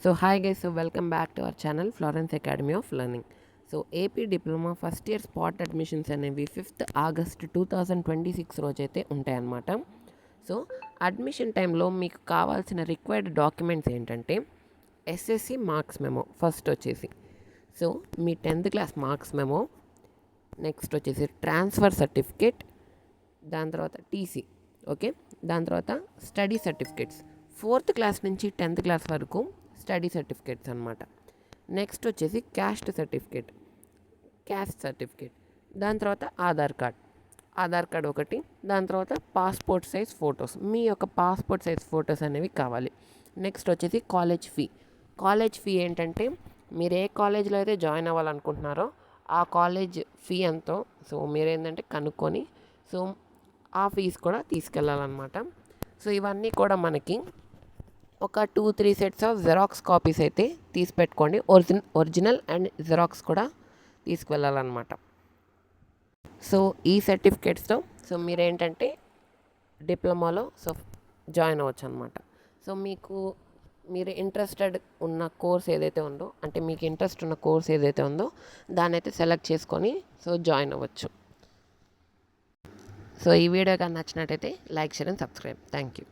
So hi guys, so welcome back to our channel Florence Academy of Learning. So AP diploma first year spot admissions అనేవి 5th August 2026 రోజైతే ఉంటాయన్నమాట. So admission టైంలో మీకు కావాల్సిన required documents ఏంటంటే SSC marks memo first వచ్చేసి, so మీ 10th class marks memo, next వచ్చేసి transfer certificate, దాని తర్వాత టీసీ, ఓకే, దాని తర్వాత స్టడీ సర్టిఫికేట్స్ 4th క్లాస్ నుంచి 10th క్లాస్ వరకు స్టడీ సర్టిఫికేట్స్ అనమాట. నెక్స్ట్ వచ్చేసి క్యాస్ట్ సర్టిఫికేట్, దాని తర్వాత ఆధార్ కార్డ్ ఒకటి, దాని తర్వాత పాస్పోర్ట్ సైజ్ ఫొటోస్, మీ యొక్క పాస్పోర్ట్ సైజ్ ఫొటోస్ అనేవి కావాలి. నెక్స్ట్ వచ్చేసి కాలేజ్ ఫీ ఏంటంటే మీరు ఏ కాలేజ్లో అయితే జాయిన్ అవ్వాలనుకుంటున్నారో ఆ కాలేజ్ ఫీ ఎంతో సో మీరేంటంటే కనుక్కొని సో ఆ ఫీజు కూడా తీసుకెళ్ళాలన్నమాట. సో ఇవన్నీ కూడా మనకి ఒక 2-3 సెట్స్ ఆఫ్ జెరాక్స్ కాపీస్ అయితే తీసి పెట్టుకోండి. ఒరిజినల్ అండ్ జెరాక్స్ కూడా తీసుకువెళ్ళాలన్నమాట. సో ఈ సర్టిఫికేట్స్తో సో మీరేంటంటే డిప్లొమాలో సో జాయిన్ అవ్వచ్చు అనమాట. సో మీరు ఇంట్రెస్టెడ్ ఉన్న కోర్స్ ఏదైతే ఉందో, అంటే మీకు ఇంట్రెస్ట్ ఉన్న కోర్స్ ఏదైతే ఉందో దాన్ని అయితే సెలెక్ట్ చేసుకొని సో జాయిన్ అవ్వచ్చు. సో ఈ వీడియో కానీ నచ్చినట్టయితే like, share and subscribe. Thank you.